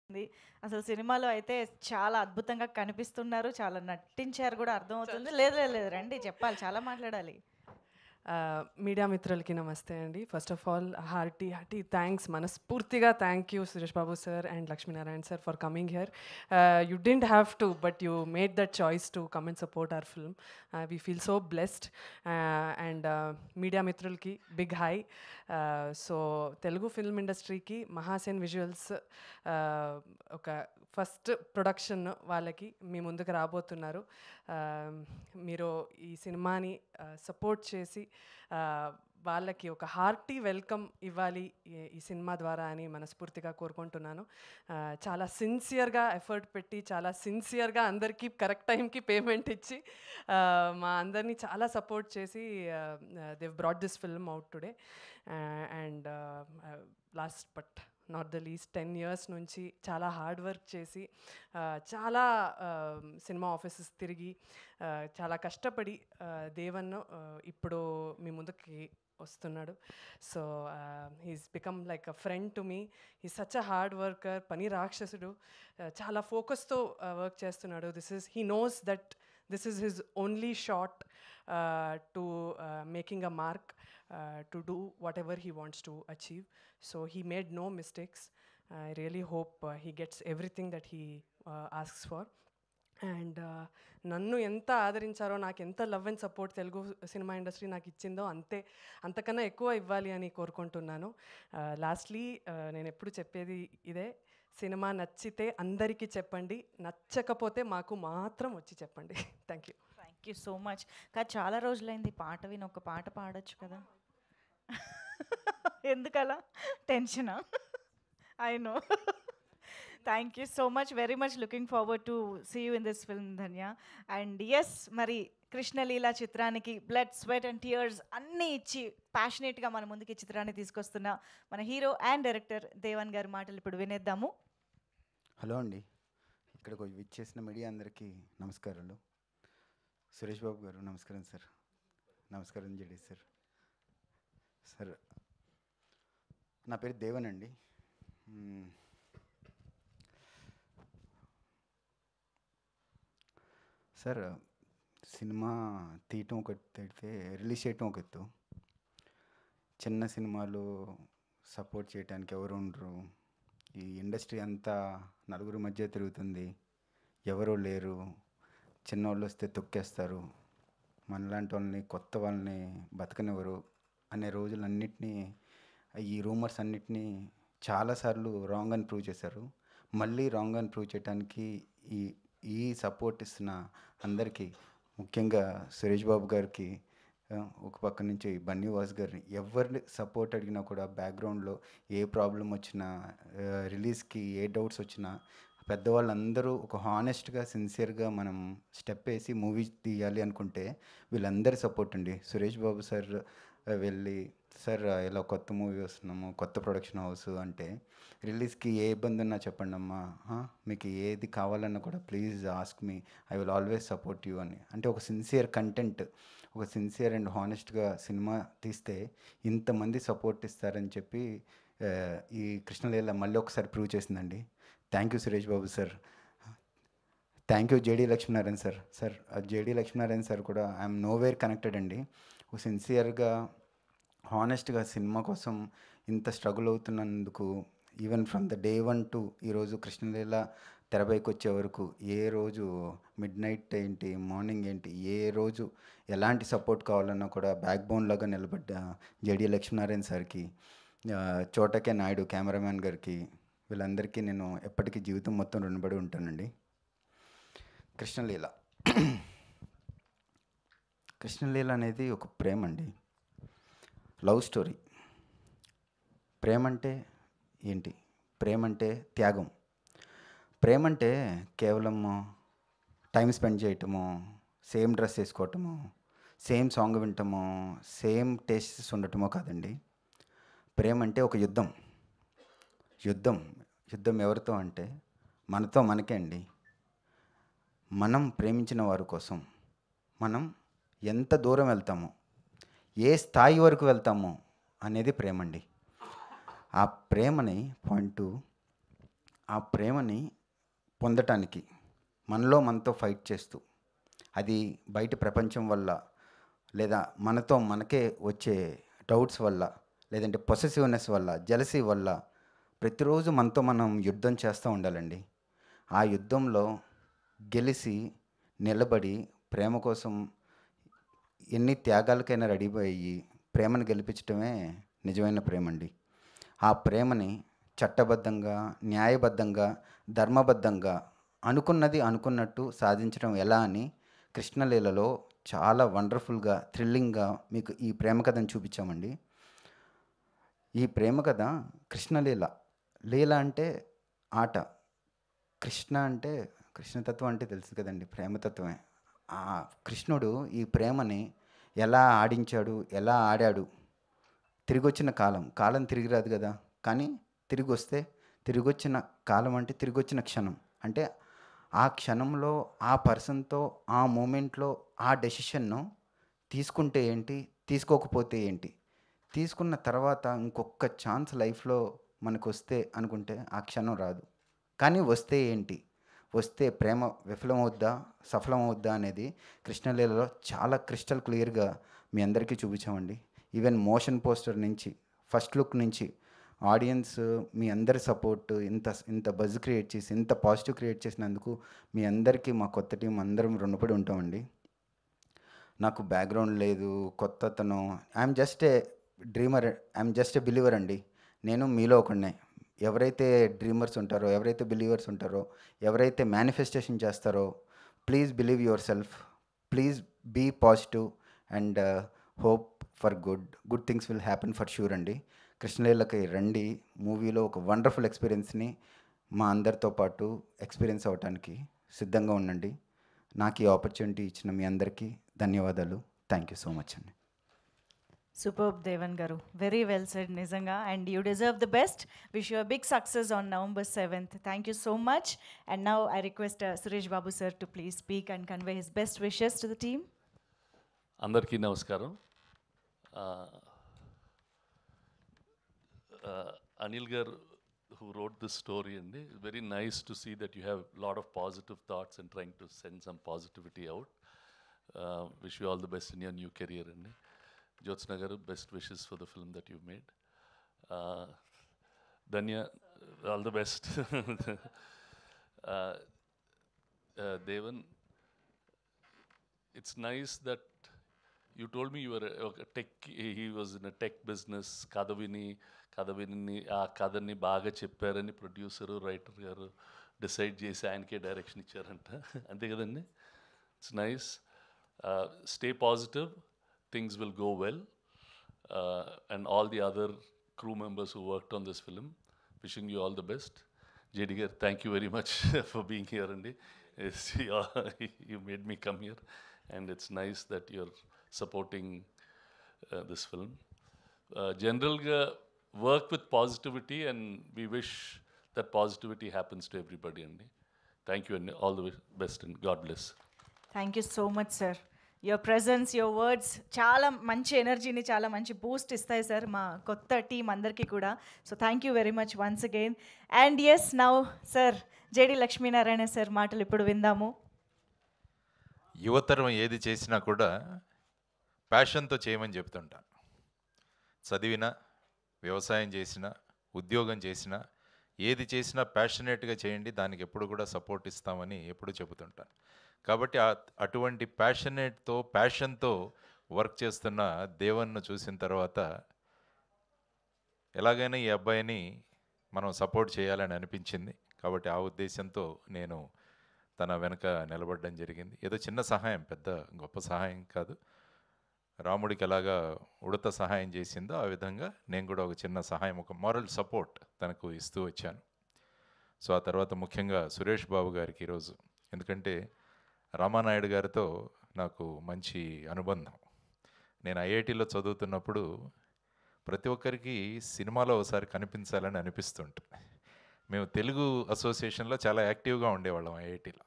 ఉంది. అసలు సినిమాలో అయితే చాలా అద్భుతంగా కనిపిస్తున్నారు. చాలా నటించారు కూడా అర్థమవుతుంది. లేదు లేదు లేదు రండి చెప్పాలి. చాలా మాట్లాడాలి. మీడియా మిత్రులకి నమస్తే అండి. First of all hearty thanks, మనస్ఫూర్తిగా thank you Suresh Babu sir and Lakshminarayana sir for coming here. You didn't have to, but you made that choice to come and support our film. We feel so blessed. And media మిత్రులకి big hi. So Telugu film ఇండస్ట్రీకి Mahasen visuals ఒక first production వాళ్ళకి మీ ముందుకు రాబోతున్నారు. మీరు ఈ సినిమాని సపోర్ట్ చేసి వాళ్ళకి ఒక హార్టీ వెల్కమ్ ఇవ్వాలి ఈ సినిమా ద్వారా అని మనస్ఫూర్తిగా కోరుకుంటున్నాను. చాలా సిన్సియర్గా ఎఫర్ట్ పెట్టి చాలా సిన్సియర్గా అందరికీ కరెక్ట్ టైంకి పేమెంట్ ఇచ్చి మా అందరినీ చాలా సపోర్ట్ చేసి they brought this film out today. And last but not the least 10 years నుంచి చాలా హార్డ్ వర్క్ చేసి చాలా సినిమా ఆఫీసెస్ తిరిగి చాలా కష్టపడి దేవన్ ఇప్పుడు మీ ముందుకి వస్తున్నాడు. So he's become like a friend to me. He such a hard worker, పని రాక్షసుడు. చాలా ఫోకస్తో వర్క్ చేస్తున్నాడు. He knows that this is his only shot to making a mark, to do whatever he wants to achieve. So he made no mistakes. I really hope he gets everything that he asks for. And నన్ను ఎంత ఆదరించారో, నాకు ఎంత love and support Telugu cinema industry నాకు ఇచ్చిందో అంతకన్నా ఎక్కువ ఇవ్వాలి అని కోరుకుంటున్నాను. లాస్ట్లీ నేను ఎప్పుడు చెప్పేది ఇదే, సినిమా నచ్చితే అందరికీ చెప్పండి, నచ్చకపోతే మాకు మాత్రం వచ్చి చెప్పండి. Thank you. Thank you so much. కానీ చాలా రోజులైంది పాట విని, ఒక పాట పాడొచ్చు కదా. ఎందుకలా టెన్షనా? I know. Thank you so much. Very much looking forward to see you in this film Dhanya. And yes, మరి కృష్ణలీల చిత్రానికి బ్లడ్ స్వెట్ అండ్ టీయర్స్ అన్నీ ఇచ్చి ప్యాషనేట్గా మన ముందుకి ఈ చిత్రాన్ని తీసుకొస్తున్న మన హీరో అండ్ డైరెక్టర్ దేవన్ గారి మాటలు ఇప్పుడు వినేద్దాము. హలో అండి, ఇక్కడికి విచ్చేసిన మీడియా అందరికీ నమస్కారాలు. సురేష్ బాబు గారు నమస్కారం సార్. నమస్కారం జడి సార్. సార్ నా పేరు దేవన్ అండి. సార్ సినిమా తీయటం ఒక అయితే రిలీజ్ చేయటం ఒక ఎత్తు. చిన్న సినిమాలు సపోర్ట్ చేయడానికి ఎవరు ఉండరు. ఈ ఇండస్ట్రీ అంతా నలుగురు మధ్య తిరుగుతుంది, ఎవరూ లేరు. చిన్నవాళ్ళు వస్తే తొక్కేస్తారు, మనలాంటి వాళ్ళని కొత్త వాళ్ళని బతకనివ్వరు అనే రోజులన్నిటినీ, ఈ రూమర్స్ అన్నిటినీ చాలాసార్లు రాంగ్ అని ప్రూవ్ చేశారు. మళ్ళీ రాంగ్ అని ప్రూవ్ చేయడానికి ఈ ఈ సపోర్ట్ ఇస్తున్న అందరికీ, ముఖ్యంగా సురేష్ బాబు గారికి, ఒక పక్క నుంచి బన్నీ వాస్ గారిని, ఎవరిని సపోర్ట్ అడిగినా కూడా బ్యాక్గ్రౌండ్లో ఏ ప్రాబ్లం వచ్చినా, రిలీజ్కి ఏ డౌట్స్ వచ్చినా పెద్దవాళ్ళందరూ ఒక హానెస్ట్గా సిన్సియర్గా మనం స్టెప్ వేసి మూవీ తీయాలి అనుకుంటే వీళ్ళందరి సపోర్ట్ అండి. సురేష్ బాబు సార్ వెళ్ళి, సార్ ఇలా కొత్త మూవీ వస్తున్నాము, కొత్త ప్రొడక్షన్ హౌస్ అంటే, రిలీజ్కి ఏ ఇబ్బంది ఉన్నా చెప్పండి అమ్మా, మీకు ఏది కావాలన్నా కూడా please ask me, I will always support you అని. అంటే ఒక సిన్సియర్ కంటెంట్, ఒక సిన్సియర్ అండ్ హానెస్ట్గా సినిమా తీస్తే ఇంతమంది సపోర్ట్ ఇస్తారని చెప్పి ఈ కృష్ణలీల మళ్ళీ ఒకసారి ప్రూవ్ చేసిందండి. Thank you Suresh Babu sir. Thank you JD Lakshminarayana sir. Sir JD Lakshminarayana sir కూడా ఐఎమ్ నోవేర్ కనెక్టెడ్ అండి. ఒక సిన్సియర్గా హానెస్ట్గా సినిమా కోసం ఇంత స్ట్రగుల్ అవుతున్నందుకు, even from the day 1 to ఈరోజు కృష్ణలీల తెరపైకి వచ్చే వరకు, ఏ రోజు మిడ్ నైట్ ఏంటి, మార్నింగ్ ఏంటి, ఏ రోజు ఎలాంటి సపోర్ట్ కావాలన్నా కూడా బ్యాక్ బోన్ లాగా నిలబడ్డ జేడీ లక్ష్మీనారాయణ సార్కి, చోటకే నాయుడు కెమెరామ్యాన్ గారికి, వీళ్ళందరికీ నేను ఎప్పటికీ జీవితం మొత్తం రుణపడి ఉంటానండి. కృష్ణలీల కృష్ణలీల అనేది ఒక ప్రేమ అండి, లవ్ స్టోరీ. ప్రేమ అంటే ఏంటి? ప్రేమ అంటే త్యాగం. ప్రేమ అంటే కేవలం టైం స్పెండ్ చేయటము, సేమ్ డ్రెస్ వేసుకోవటము, సేమ్ సాంగ్ వినటము, సేమ్ టేస్ట్స్ ఉండటమో కాదండి. ప్రేమ అంటే ఒక యుద్ధం. యుద్ధం యుద్ధం ఎవరితో అంటే మనతో మనకే అండి. మనం ప్రేమించిన వారి కోసం మనం ఎంత దూరం వెళ్తామో, ఏ స్థాయి వరకు వెళ్తామో అనేది ప్రేమ అండి. ఆ ప్రేమని పాయింట్ ఆ ప్రేమని పొందటానికి మనలో మనతో ఫైట్ చేస్తూ, అది బయట ప్రపంచం వల్ల, లేదా మనతో మనకే వచ్చే డౌట్స్ వల్ల, లేదంటే పొసెసివ్నెస్ వల్ల, జెలసీ వల్ల ప్రతిరోజు మనతో మనం యుద్ధం చేస్తూ ఉండాలండి. ఆ యుద్ధంలో గెలిచి నిలబడి ప్రేమ కోసం ఎన్ని త్యాగాలకైనా రెడీ అయ్యి ప్రేమను గెలిపించడమే నిజమైన ప్రేమ అండి. ఆ ప్రేమని చట్టబద్ధంగా, న్యాయబద్ధంగా, ధర్మబద్ధంగా అనుకున్నది అనుకున్నట్టు సాధించడం ఎలా అని కృష్ణలీలలో చాలా వండర్ఫుల్గా, థ్రిల్లింగ్గా మీకు ఈ ప్రేమ కథను చూపించామండి. ఈ ప్రేమ కథ కృష్ణలీల. లీల అంటే ఆట, కృష్ణ అంటే కృష్ణతత్వం అంటే తెలుసు కదండి, ప్రేమతత్వమే. ఆ కృష్ణుడు ఈ ప్రేమని ఎలా ఆడించాడు, ఎలా ఆడాడు. తిరిగొచ్చిన కాలం, కాలం తిరిగి రాదు కదా, కానీ తిరిగి వస్తే, తిరిగొచ్చిన కాలం అంటే తిరిగొచ్చిన క్షణం. అంటే ఆ క్షణంలో ఆ పర్సన్తో ఆ మూమెంట్లో ఆ డెసిషన్ను తీసుకుంటే ఏంటి, తీసుకోకపోతే ఏంటి, తీసుకున్న తర్వాత ఇంకొక ఛాన్స్ లైఫ్లో మనకు వస్తే అనుకుంటే ఆ క్షణం రాదు. కానీ వస్తే ఏంటి, వస్తే ప్రేమ విఫలమవుద్దా సఫలమవుద్దా అనేది కృష్ణలీలలో చాలా క్రిస్టల్ క్లియర్గా మీ అందరికీ చూపించామండి. ఈవెన్ మోషన్ పోస్టర్ నుంచి, ఫస్ట్ లుక్ నుంచి ఆడియన్స్ మీ అందరి సపోర్ట్, ఇంత ఇంత బజ్ క్రియేట్ చేసి, ఇంత పాజిటివ్ క్రియేట్ చేసినందుకు మీ అందరికీ మా కొత్త టీం అందరం రుణపడి ఉంటామండి. నాకు బ్యాక్గ్రౌండ్ లేదు, కొత్త అతను, I'm just a dreamer, I'm just a believer అండి. నేను మీలో ఒకడినే. ఎవరైతే డ్రీమర్స్ ఉంటారో, ఎవరైతే బిలీవర్స్ ఉంటారో, ఎవరైతే మేనిఫెస్టేషన్ చేస్తారో, please believe yourself, please be positive and hope for good things will happen for sure అండి. కృష్ణలీలకి రండి, మూవీలో ఒక వండర్ఫుల్ ఎక్స్పీరియన్స్ని మా అందరితో పాటు ఎక్స్పీరియన్స్ అవ్వటానికి సిద్ధంగా ఉండండి. నాకు ఈ ఆపర్చునిటీ ఇచ్చిన మీ అందరికీ ధన్యవాదాలు. థ్యాంక్ యూ సో మచ్ అండి. సూపర్బ్ దేవన్ గారు, వెరీ వెల్ సెడ్ నిజంగా. And you deserve the best. Wish you a big success on November 7th. Thank you so much. And now I request Suresh Babu sir to please speak and convey his best wishes to the team. అందరికీ నమస్కారం. అనిల్ గారు who wrote this story అండి, very nice to see that you have a lot of positive thoughts and trying to send some positivity out. Wish you all the best in your new career అండి. జ్యోత్స్న గారు, best wishes for the film that you made. Dhanya, all the best. Devan, it's nice that you told me you were a tech, he was in a tech business. కథవిని ఆ కథని బాగా చెప్పారని producer, writer గారు decide చేసి ఆయనకే direction ఇచ్చారంట, అంతే కదండి? It's nice. Stay positive, things will go well. And all the other crew members who worked on this film, wishing you all the best. JD garu, thank you very much for being here అండి. You made me come here, and it's nice that you're supporting this film. Generally, work with positivity, and we wish that positivity happens to everybody. Thank you, and all the best, and God bless. Thank you so much sir. Your presence, your words చాలా మంచి ఎనర్జీని, చాలా మంచి Boost ఇస్తాయి sir మా కొత్త team అందరికీ కూడా. So thank you very much once again. And yes, now sir JD Lakshminarayana sir మాటలు ఇప్పుడు విందాము. యువతరం ఏది చేసినా కూడా ప్యాషన్తో చేయమని చెప్తుంటాను. చదివినా, వ్యవసాయం చేసినా, ఉద్యోగం చేసినా, ఏది చేసినా ప్యాషనేట్గా చేయండి, దానికి ఎప్పుడు కూడా సపోర్ట్ ఇస్తామని ఎప్పుడు చెబుతుంటాను. కాబట్టి అటువంటి ప్యాషన్తో వర్క్ చేస్తున్న దేవన్ను చూసిన తర్వాత ఎలాగైనా ఈ అబ్బాయిని మనం సపోర్ట్ చేయాలని అనిపించింది. కాబట్టి ఆ ఉద్దేశంతో నేను తన వెనక నిలబడడం జరిగింది. ఏదో చిన్న సహాయం, పెద్ద గొప్ప సహాయం కాదు. రాముడికి ఎలాగా ఉడత సహాయం చేసిందో ఆ విధంగా నేను కూడా ఒక చిన్న సహాయం, ఒక మారల్ సపోర్ట్ తనకు ఇస్తూ వచ్చాను. సో ఆ తర్వాత ముఖ్యంగా సురేష్ బాబు గారికి ఈరోజు, ఎందుకంటే రామానాయుడు గారితో నాకు మంచి అనుబంధం. నేను ఐఐటీలో చదువుతున్నప్పుడు ప్రతి ఒక్కరికి సినిమాలో ఒకసారి కనిపించాలని అనిపిస్తుంటుంది. మేము తెలుగు అసోసియేషన్లో చాలా యాక్టివ్గా ఉండేవాళ్ళం ఐఐటీలో.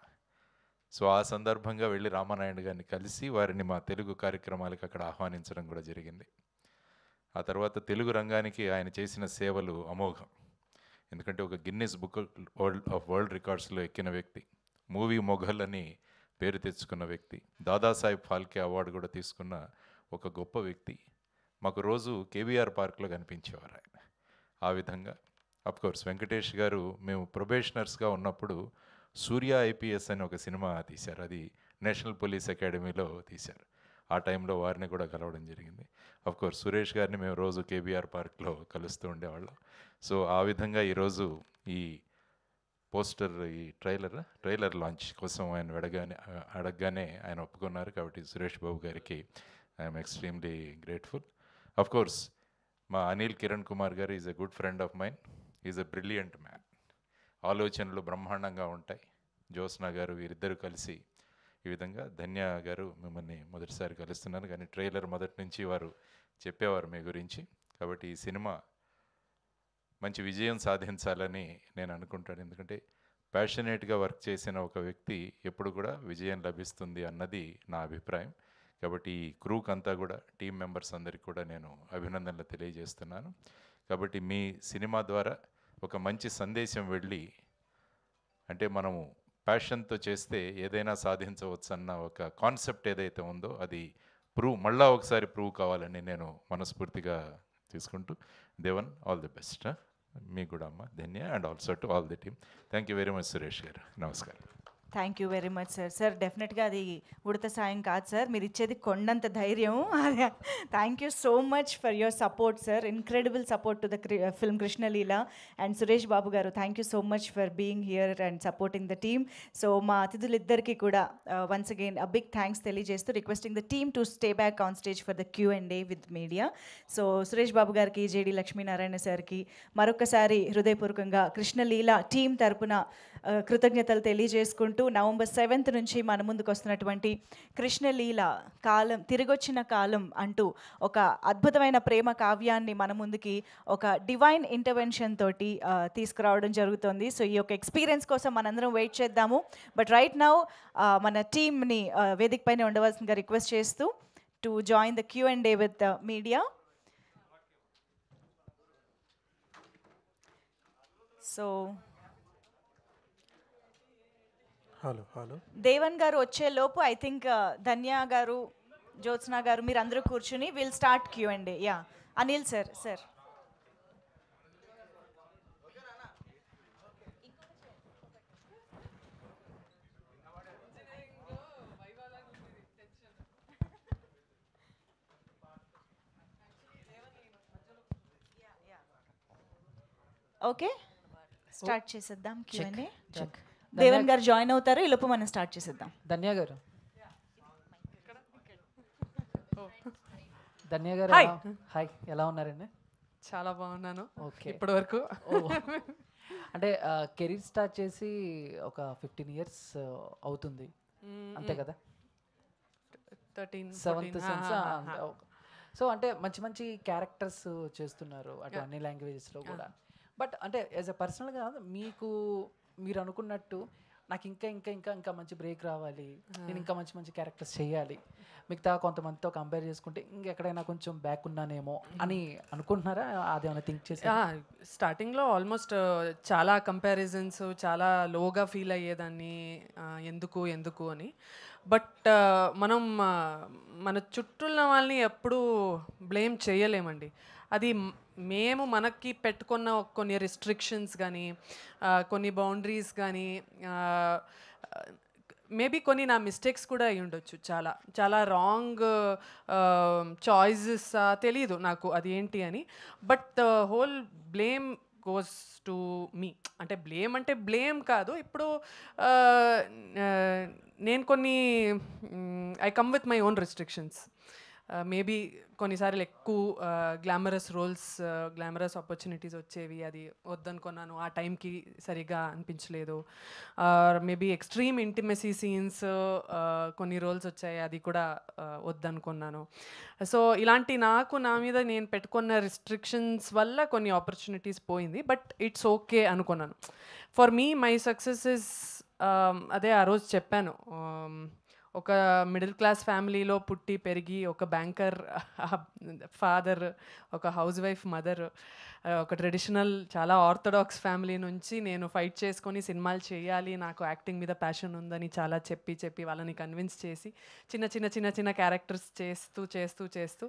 సో ఆ సందర్భంగా వెళ్ళి రామానాయుడు గారిని కలిసి వారిని మా తెలుగు కార్యక్రమాలకు అక్కడ ఆహ్వానించడం కూడా జరిగింది. ఆ తర్వాత తెలుగు రంగానికి ఆయన చేసిన సేవలు అమోఘం. ఎందుకంటే ఒక గిన్నిస్ బుక్ వరల్డ్ రికార్డ్స్లో ఎక్కిన వ్యక్తి, మూవీ మొఘల్ అని పేరు తెచ్చుకున్న వ్యక్తి, దాదాసాహెబ్ ఫాల్కే అవార్డు కూడా తీసుకున్న ఒక గొప్ప వ్యక్తి మాకు రోజు కేబీఆర్ పార్క్లో కనిపించేవారు ఆయన. ఆ విధంగా కోర్స్ వెంకటేష్ గారు మేము ప్రొబేషనర్స్గా ఉన్నప్పుడు సూర్య ఐపీఎస్ అని ఒక సినిమా తీశారు, అది నేషనల్ పోలీస్ అకాడమీలో తీశారు. ఆ టైంలో వారిని కూడా కలవడం జరిగింది. కోర్స్ సురేష్ గారిని మేము రోజు కేబీఆర్ పార్క్లో కలుస్తూ ఉండేవాళ్ళం. సో ఆ విధంగా ఈరోజు ఈ పోస్టర్, ఈ ట్రైలర్ లాంచ్ కోసం ఆయన అడగగానే ఆయన ఒప్పుకున్నారు. కాబట్టి సురేష్ బాబు గారికి ఐఎమ్ ఎక్స్ట్రీమ్లీ గ్రేట్ఫుల్. కోర్స్ మా అనిల్ కిరణ్ కుమార్ గారు is a good friend of mine, is a brilliant man. ఆలోచనలు బ్రహ్మాండంగా ఉంటాయి. జ్యోత్స్న గారు వీరిద్దరూ కలిసి ఈ విధంగా, ధన్య గారు మిమ్మల్ని మొదటిసారి కలుస్తున్నాను, కానీ ట్రైలర్ మొదటి నుంచి వారు చెప్పేవారు మీ గురించి. కాబట్టి ఈ సినిమా మంచి విజయం సాధించాలని నేను అనుకుంటాను. ఎందుకంటే ప్యాషనేట్గా వర్క్ చేసిన ఒక వ్యక్తి ఎప్పుడు కూడా విజయం లభిస్తుంది అన్నది నా అభిప్రాయం. కాబట్టి ఈ క్రూకంతా కూడా, టీం మెంబర్స్ అందరికీ కూడా నేను అభినందనలు తెలియజేస్తున్నాను. కాబట్టి మీ సినిమా ద్వారా ఒక మంచి సందేశం వెళ్ళి, అంటే మనము ప్యాషన్తో చేస్తే ఏదైనా సాధించవచ్చు అన్న ఒక కాన్సెప్ట్ ఏదైతే ఉందో అది మళ్ళా ఒకసారి ప్రూవ్ కావాలని నేను మనస్ఫూర్తిగా తీసుకుంటూ, దేవన్ ఆల్ ది బెస్ట్. మీకు కూడా అమ్మ Dhanya, and also to all the team. Thank you very much Suresh garu. నమస్కారం. Thank you very much sir. Sir డెఫినెట్గా అది ఉడత సాయం కాదు సార్, మీరు ఇచ్చేది కొండంత ధైర్యం. Thank you so much for your support sir, incredible support to the film Krishnaleela. And Suresh Babu garu, thank you so much for being here and supporting the team. So మా అతిథులిద్దరికీ కూడా once again a big thanks తెలియజేస్తూ requesting the team to stay back on stage for the Q&A with media. So Suresh Babu గారికి, JD Lakshminarayana సార్కి మరొకసారి హృదయపూర్వకంగా Krishna Leela team తరపున కృతజ్ఞతలు తెలియజేసుకుంటూ, నవంబర్ 7th నుంచి మన ముందుకు వస్తున్నటువంటి కృష్ణలీల కాలం, తిరిగొచ్చిన కాలం అంటూ ఒక అద్భుతమైన ప్రేమ కావ్యాన్ని మన ముందుకి ఒక డివైన్ ఇంటర్వెన్షన్ తోటి తీసుకురావడం జరుగుతుంది. సో ఈ యొక్క ఎక్స్పీరియన్స్ కోసం మనందరం వెయిట్ చేద్దాము. బట్ రైట్ నౌ మన టీమ్ని వేదిక పైన ఉండవలసిందిగా రిక్వెస్ట్ చేస్తూ to join the Q&A with media. So hello Devan గారు వచ్చే లోపు ఐ థింక్ ధన్య గారు, జ్యోత్స్న గారు, మీరు అందరూ కూర్చుని will start Q&A. Yeah Anil sir. Okay, start చేసేద్దాం Q&A. దేవన్ గారు జాయిన్ అవుతారు, ఈ లోపు మనం స్టార్ట్ చేసేద్దాం. ధన్య గారు, ధన్య గారు హాయ్, ఎలా ఉన్నారండి? చాలా బాగున్నాను. ఓకే, ఇప్పటి వరకు అంటే కెరీర్ స్టార్ట్ చేసి ఒక 15 years అవుతుంది అంతే కదా? 7th sense. సో అంటే మంచి మంచి క్యారెక్టర్స్ చేస్తున్నారు అటు అన్ని లాంగ్వేజెస్లో కూడా. బట్ అంటే యాజ్ ఎ పర్సనల్గా మీరు అనుకున్నట్టు నాకు ఇంకా మంచి బ్రేక్ రావాలి, నేను ఇంకా మంచి క్యారెక్టర్స్ చేయాలి, మిగతా కొంతమందితో కంపేర్ చేసుకుంటే ఇంకెక్కడైనా కొంచెం బ్యాక్ ఉన్నానేమో అని అనుకుంటున్నారా? అదేమైనా థింక్ చేసి? స్టార్టింగ్లో ఆల్మోస్ట్ చాలా కంపారిజన్స్, చాలా లోగా ఫీల్ అయ్యేదాన్ని, ఎందుకు అని. బట్ మనం మన చుట్టూ ఉన్న వాళ్ళని ఎప్పుడూ బ్లేమ్ చేయలేమండి. అది మేము మనకి పెట్టుకున్న కొన్ని రిస్ట్రిక్షన్స్ కానీ, కొన్ని బౌండరీస్ కానీ, మేబీ కొన్ని నా మిస్టేక్స్ కూడా అయి ఉండొచ్చు. చాలా రాంగ్ చాయిసెస్, తెలీదు నాకు అది ఏంటి అని. But whole blame goes to me. అంటే బ్లేమ్ కాదు, ఇప్పుడు నేను కొన్ని I come with my own restrictions. Maybe కొన్నిసార్లు ఎక్కువ గ్లామరస్ రోల్స్, గ్లామరస్ ఆపర్చునిటీస్ వచ్చేవి, అది వద్దనుకున్నాను, ఆ టైంకి సరిగా అనిపించలేదు. మేబీ ఎక్స్ట్రీమ్ ఇంటిమసీ సీన్స్ కొన్ని రోల్స్ వచ్చాయి, అది కూడా వద్దనుకున్నాను. సో ఇలాంటి నా మీద నేను పెట్టుకున్న రిస్ట్రిక్షన్స్ వల్ల కొన్ని ఆపర్చునిటీస్ పోయింది. బట్ ఇట్స్ ఓకే అనుకున్నాను. For me my success is, అదే ఆ రోజు చెప్పాను, ఒక మిడిల్ క్లాస్ ఫ్యామిలీలో పుట్టి పెరిగి ఒక బ్యాంకర్ ఫాదర్, ఒక హౌస్ వైఫ్ మదర్, ఒక ట్రెడిషనల్ చాలా ఆర్థడాక్స్ ఫ్యామిలీ నుంచి నేను ఫైట్ చేసుకొని సినిమాలు చేయాలి, నాకు యాక్టింగ్ మీద ప్యాషన్ ఉందని చాలా చెప్పి వాళ్ళని కన్విన్స్ చేసి చిన్న చిన్న చిన్న చిన్న క్యారెక్టర్స్ చేస్తూ చేస్తూ చేస్తూ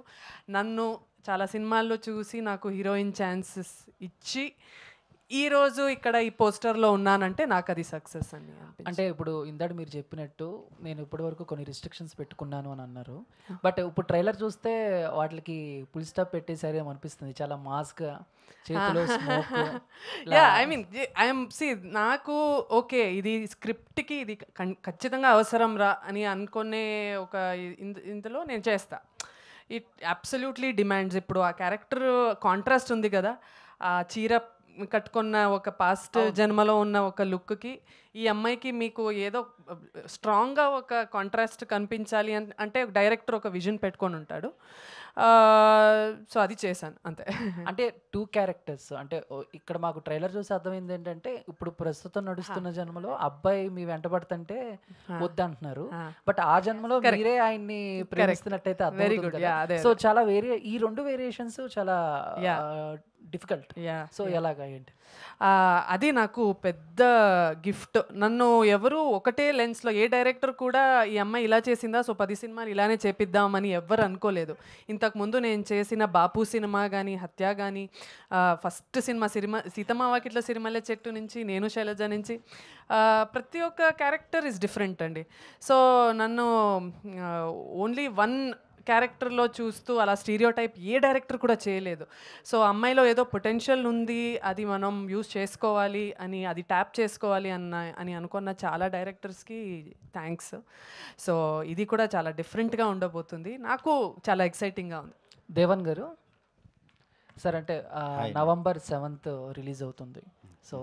నన్ను చాలా సినిమాల్లో చూసి నాకు హీరోయిన్ ఛాన్సెస్ ఇచ్చి ఈరోజు ఇక్కడ ఈ పోస్టర్లో ఉన్నానంటే నాకు అది సక్సెస్ అని అనిపించింది. అంటే ఇప్పుడు ఇందాక మీరు చెప్పినట్టు నేను ఇప్పటి వరకు కొన్ని రిస్ట్రిక్షన్స్ పెట్టుకున్నాను అని అన్నారు. బట్ ఇప్పుడు ట్రైలర్ చూస్తే వాటికి ఫుల్ స్టాప్ పెట్టేసరి అనిపిస్తుంది. చాలా మాస్గా చేతిలో స్మోక్. యా ఐ మీన్ నాకు ఓకే ఇది స్క్రిప్ట్కి ఇది ఖచ్చితంగా అవసరం రా అని అనుకునే ఒక ఇందులో నేను చేస్తా. It absolutely demands. ఇప్పుడు ఆ క్యారెక్టర్ కాంట్రాస్ట్ ఉంది కదా, ఆ చీర కట్టుకున్న ఒక పాస్ట్ జన్మలో ఉన్న ఒక లుక్కి ఈ అమ్మాయికి మీకు ఏదో స్ట్రాంగ్గా ఒక కాంట్రాస్ట్ కనిపించాలి అంటే డైరెక్టర్ ఒక విజన్ పెట్టుకొని ఉంటాడు. సో అది చేశాను అంతే. అంటే 2 క్యారెక్టర్స్ అంటే ఇక్కడ మాకు ట్రైలర్ చూసి అర్థమైంది ఏంటంటే ఇప్పుడు ప్రస్తుతం నడుస్తున్న జన్మలో అబ్బాయి మీ వెంటబడుతుంటే వద్దంటున్నారు, బట్ ఆ జన్మలో మీరే ఆయన్ని ప్రేమిస్తున్నట్టయితే అర్థమవుతుంది కదా. సో చాలా ఈ 2 వేరియేషన్స్ చాలా డిఫికల్ట్. సో ఎలాగా ఏంటి అది నాకు పెద్ద గిఫ్ట్. నన్ను ఎవరు ఒకటే లెన్స్లో ఏ డైరెక్టర్ కూడా ఈ అమ్మాయి ఇలా చేసిందా సో 10 సినిమాలు ఇలానే చేపిద్దామని ఎవ్వరు అనుకోలేదు. ఇంతకుముందు నేను చేసిన బాపు సినిమా కానీ హత్య కానీ ఫస్ట్ సినిమా సీతమ్మ వాకిట్ల సిరిమల్లె చెట్టు నుంచి నేను శైలజ నుంచి ప్రతి ఒక్క క్యారెక్టర్ ఇస్ డిఫరెంట్ అండి. సో నన్ను ఓన్లీ వన్ క్యారెక్టర్లో చూస్తూ అలా స్టీరియోటైప్ ఏ డైరెక్టర్ కూడా చేయలేదు. సో అమ్మాయిలో ఏదో పొటెన్షియల్ ఉంది, అది మనం యూస్ చేసుకోవాలి అని, అది ట్యాప్ చేసుకోవాలి అని అనుకున్న చాలా డైరెక్టర్స్కి థ్యాంక్స్. సో ఇది కూడా చాలా డిఫరెంట్గా ఉండబోతుంది, నాకు చాలా ఎక్సైటింగ్గా ఉంది. దేవన్ గారు సార్, అంటే November 7th రిలీజ్ అవుతుంది. సో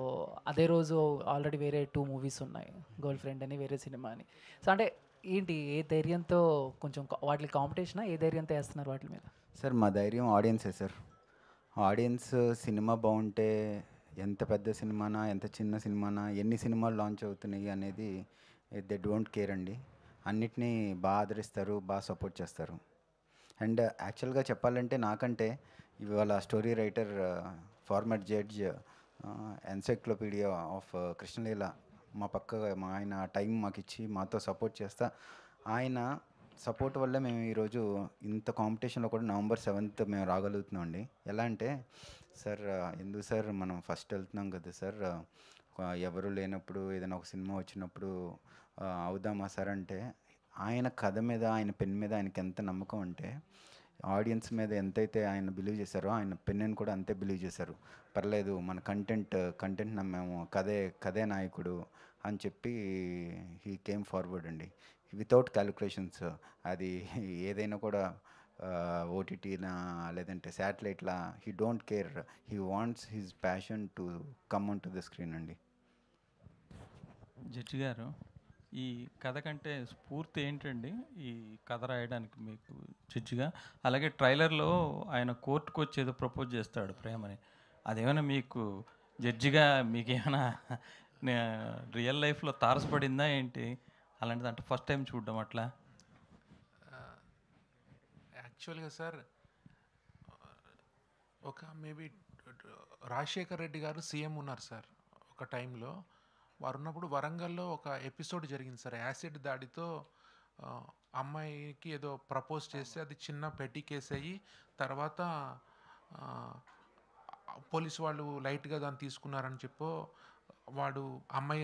అదే రోజు ఆల్రెడీ వేరే 2 మూవీస్ ఉన్నాయి, గర్ల్ ఫ్రెండ్ అని వేరే సినిమా అని. సో అంటే ఏంటి ఏ ధైర్యంతో కొంచెం వాటి కాంపిటీషనా, ఏ ధైర్యంతో వేస్తున్నారు వాటి మీద? సార్ మా ధైర్యం ఆడియన్సే సార్. ఆడియన్స్ సినిమా బాగుంటే ఎంత పెద్ద సినిమానా ఎంత చిన్న సినిమానా ఎన్ని సినిమాలు లాంచ్ అవుతున్నాయి అనేది దే డోంట్ కేర్ అండి. అన్నిటినీ బాగా ఆదరిస్తారు, బాగా సపోర్ట్ చేస్తారు. అండ్ యాక్చువల్గా చెప్పాలంటే నాకంటే ఇవాళ story writer, format judge, encyclopedia of Krishna Leela మా ఆయన టైం మాకు ఇచ్చి మాతో సపోర్ట్ చేస్తా, ఆయన సపోర్ట్ వల్ల మేము ఈరోజు ఇంత కాంపిటీషన్లో కూడా November 7th మేము రాగలుగుతున్నాం అండి. ఎలా అంటే సార్ ఎందుకు సార్ మనం ఫస్ట్ వెళ్తున్నాం కదా సార్, ఎవరు లేనప్పుడు ఏదైనా ఒక సినిమా వచ్చినప్పుడు అవుదామా సార్ అంటే, ఆయన కథ మీద ఆయన పెన్ మీద ఆయనకి ఎంత నమ్మకం అంటే ఆడియన్స్ మీద ఎంతైతే ఆయన బిలీవ్ చేశారో ఆయన పెన్నని కూడా అంతే బిలీవ్ చేశారు. పర్లేదు మన కంటెంట్ నమ్మాము, కథే నాయకుడు అని చెప్పి హీ కేమ్ ఫార్వర్డ్ అండి, వితౌట్ క్యాలిక్యులేషన్స్. అది ఏదైనా కూడా ఓటీటీనా లేదంటే శాటిలైట్లా, he don't care, he wants his passion to come on to the screen అండి. జడ్జి గారు, ఈ కథ కంటే స్ఫూర్తి ఏంటండి ఈ కథ రాయడానికి మీకు జడ్జిగా? అలాగే ట్రైలర్లో ఆయన కోర్టుకు వచ్చి ఏదో ప్రపోజ్ చేస్తాడు ప్రేమని, అదేమైనా మీకు జడ్జిగా మీకేమైనా రియల్ లైఫ్లో తారసపడిందా ఏంటి? అలాంటిది అంటే ఫస్ట్ టైం చూడడం అట్లా? యాక్చువల్గా సార్ ఒక మేబీ రాజశేఖర్ రెడ్డి గారు సీఎం ఉన్నారు సార్ ఒక టైంలో. వారు ఉన్నప్పుడు వరంగల్లో ఒక ఎపిసోడ్ జరిగింది సార్, యాసిడ్ దాడితో అమ్మాయికి ఏదో ప్రపోజ్ చేస్తే అది చిన్న పెట్టి కేసు అయ్యి తర్వాత పోలీసు వాళ్ళు లైట్గా దాన్ని తీసుకున్నారని చెప్పో వాడు అమ్మాయి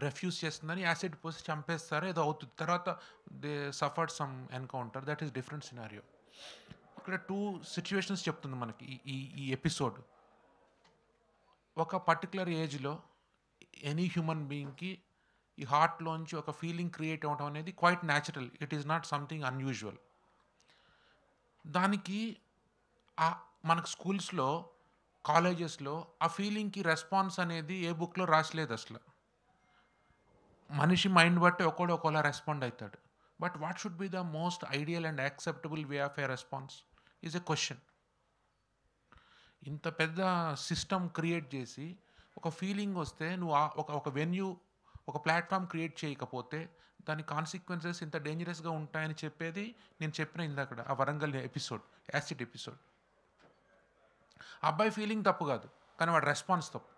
రెఫ్యూజ్ చేస్తుందని యాసిడ్ పోసి చంపేస్తారు, ఏదో అవుతుంది. తర్వాత they suffered some encounter, that is different scenario. ఇక్కడ 2 సిచ్యువేషన్స్ చెప్తుంది మనకి ఈ ఎపిసోడ్. ఒక పర్టికులర్ ఏజ్లో ఎనీ హ్యూమన్ బీయింగ్కి ఈ హార్ట్లోంచి ఒక ఫీలింగ్ క్రియేట్ అవ్వడం అనేది quite natural, it is not something unusual. దానికి మనకు స్కూల్స్లో కాలేజెస్లో ఆ ఫీలింగ్కి రెస్పాన్స్ అనేది ఏ బుక్లో రాసలేదు అసలు. మనిషి మైండ్ బట్టి ఒకలా రెస్పాండ్ అవుతాడు. But what should be the most ideal and acceptable way of A response is a question. ఇంత పెద్ద సిస్టమ్ క్రియేట్ చేసి ఒక ఫీలింగ్ వస్తే నువ్వు ఒక వెన్యూ ఒక ప్లాట్ఫామ్ క్రియేట్ చేయకపోతే దాని కాన్సిక్వెన్సెస్ ఇంత డేంజరస్గా ఉంటాయని చెప్పేది నేను చెప్పిన ఇందాక ఆ వరంగల్ ఎపిసోడ్, యాసిడ్ ఎపిసోడ్. అబ్బాయి ఫీలింగ్ తప్పు కాదు, కానీ వాడి రెస్పాన్స్ తప్పు.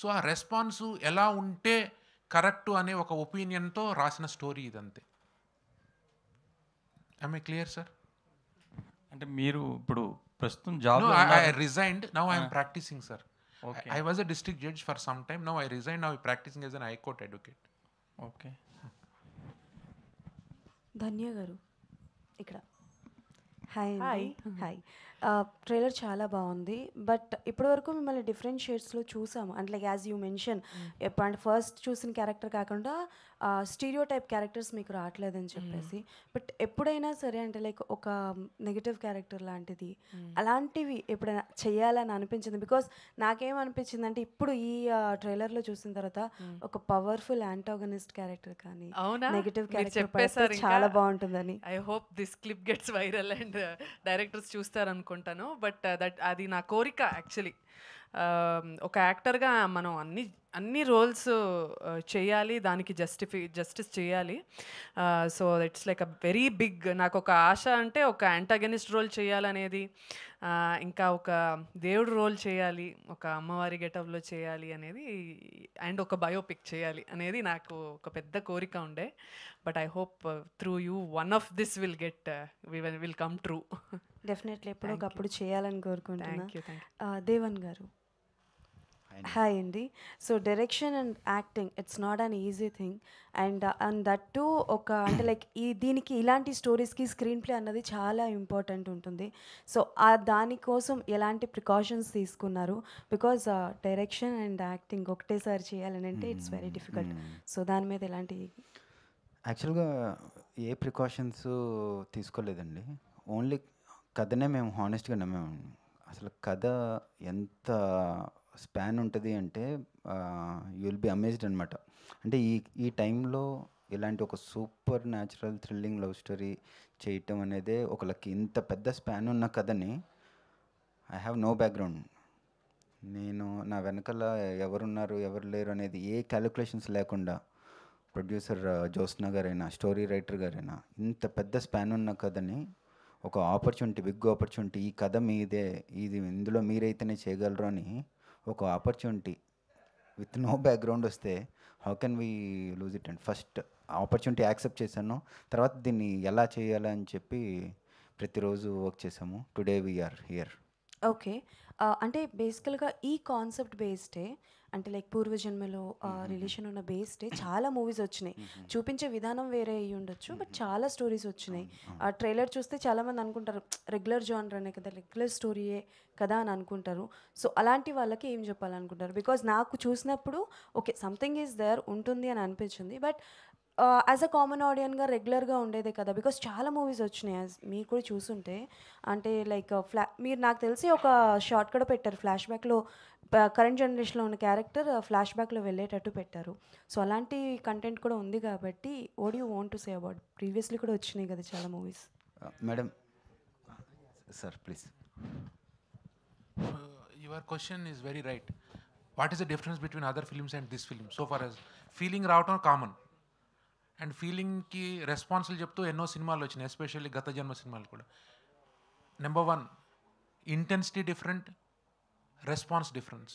సో ఆ రెస్పాన్స్ ఎలా ఉంటే కరెక్ట్ అనే ఒక ఒపీనియన్తో రాసిన స్టోరీ ఇదంతే. I may clear sir? అంటే మీరు ఇప్పుడు ప్రస్తుతం job I resigned, now I am practicing, sir. Okay. I was a district judge for some time, now I resigned, now I am practicing as an high court advocate. Okay. Dhanya గారు ఇక్కడ. Hi అండి. Hi. Trailer చాలా బాగుంది, but ఇప్పటివరకు మిమ్మల్ని different షేడ్స్లో చూసాము. అంటే like as you mention, అంటే ఫస్ట్ చూసిన క్యారెక్టర్ కాకుండా స్టీరియో టైప్ క్యారెక్టర్స్ మీకు రావట్లేదని చెప్పేసి, బట్ ఎప్పుడైనా సరే అంటే లైక్ ఒక నెగిటివ్ క్యారెక్టర్ లాంటిది అలాంటివి ఎప్పుడైనా చెయ్యాలని అనిపించింది? బికాస్ నాకేమనిపించింది అంటే ఇప్పుడు ఈ ట్రైలర్లో చూసిన తర్వాత ఒక పవర్ఫుల్ యాంటాగనిస్ట్ క్యారెక్టర్ కానీ నెగిటివ్ క్యారెక్టర్ చాలా బాగుంటుందని. I hope this clip gets viral and directors చూస్తారనుకుంటాను. బట్ అది నా కోరిక యాక్చువల్లీ. ఒక యాక్టర్గా మనం అన్ని రోల్స్ చేయాలి, దానికి జస్టిస్ చేయాలి. So it's like a very big, నాకు ఒక ఆశ అంటే ఒక యాంటాగనిస్ట్ రోల్ చేయాలనేది, ఇంకా ఒక దేవుడు రోల్ చేయాలి, ఒక అమ్మవారి గెటప్లో చేయాలి అనేది, అండ్ ఒక బయోపిక్ చేయాలి అనేది నాకు ఒక పెద్ద కోరిక ఉండే. But I hope through you one of this will come true. Definitely ఎప్పుడో ఒకప్పుడు చేయాలని కోరుకుంటున్నా. Thank you. దేవన్ గారు. హాయ్ అండి. So direction and acting it's not an easy thing, and that to ఒక అంటే లైక్ దీనికి ఇలాంటి స్టోరీస్కి స్క్రీన్ ప్లే అన్నది చాలా ఇంపార్టెంట్ ఉంటుంది. సో దానికోసం ఎలాంటి ప్రికాషన్స్ తీసుకున్నారు? బికాజ్ డైరెక్షన్ అండ్ యాక్టింగ్ ఒకటేసారి చేయాలని అంటే ఇట్స్ వెరీ డిఫికల్ట్. సో దాని మీద ఎలాంటి? యాక్చువల్గా ఏ ప్రికాషన్స్ తీసుకోలేదండి. ఓన్లీ కథనే మేము హానెస్ట్గా నమ్మేవాడిని. అసలు కథ ఎంత స్పాన్ ఉంటుంది అంటే యూ విల్ బి అమేజ్డ్ అనమాట. అంటే ఈ టైంలో ఇలాంటి ఒక super natural thrilling love story చేయటం అనేదే ఒక లక్కీ. ఇంత పెద్ద స్పాన్ ఉన్న కథని ఐ హ్యావ్ నో బ్యాక్గ్రౌండ్. నేను నా వెనకాల ఎవరున్నారు ఎవరు లేరు అనేది ఏ క్యాలిక్యులేషన్స్ లేకుండా ప్రొడ్యూసర్ జ్యోత్స్న గారైనా స్టోరీ రైటర్ గారైనా ఇంత పెద్ద స్పాన్ ఉన్న కథని ఒక ఆపర్చునిటీ, బిగ్ ఆపర్చునిటీ, ఈ కథ మీదే, ఇందులో మీరైతేనే చేయగలరు అని ఒక ఆపర్చునిటీ విత్ నో బ్యాక్గ్రౌండ్ వస్తే how can we lose it? And first opportunity accept చేశాను. తర్వాత దీన్ని ఎలా చేయాలని చెప్పి ప్రతిరోజు వర్క్ చేసాము. Today we are here. ఓకే. అంటే బేసికల్గా ఈ కాన్సెప్ట్ బేస్డే, అంటే లైక్ పూర్వజన్మలో రిలేషన్ ఉన్న బేస్డే చాలా మూవీస్ వచ్చినాయి. చూపించే విధానం వేరే అయ్యి ఉండొచ్చు, బట్ చాలా స్టోరీస్ వచ్చినాయి. ఆ ట్రైలర్ చూస్తే చాలామంది అనుకుంటారు రెగ్యులర్ జానర్ అనే కదా, రెగ్యులర్ స్టోరీయే కదా అని అనుకుంటారు. సో అలాంటి వాళ్ళకి ఏం చెప్పాలనుకుంటారు? బికాజ్ నాకు చూసినప్పుడు ఓకే సంథింగ్ ఈజ్ దేర్ ఉంటుంది అని అనిపించింది, బట్ యాజ్ అ కామన్ ఆడియన్గా రెగ్యులర్గా ఉండేదే కదా. బికాస్ చాలా మూవీస్ వచ్చినాయి మీరు కూడా చూసుంటే. అంటే లైక్ మీరు నాకు తెలిసి ఒక షార్ట్ కూడా పెట్టారు, ఫ్లాష్ బ్యాక్లో కరెంట్ జనరేషన్లో ఉన్న క్యారెక్టర్ ఫ్లాష్ బ్యాక్లో వెళ్ళేటట్టు పెట్టారు. సో అలాంటి కంటెంట్ కూడా ఉంది కాబట్టి what you want to say about? Previously కూడా వచ్చినాయి కదా చాలా movies. Madam sir please. Your question is very right. What is the difference between other films and this film? So far as feeling రావటం common, and ఫీలింగ్కి రెస్పాన్స్లు చెప్తూ ఎన్నో సినిమాలు వచ్చినాయి, ఎస్పెషల్లీ గత జన్మ సినిమాలు కూడా. Number 1 intensity different, response difference,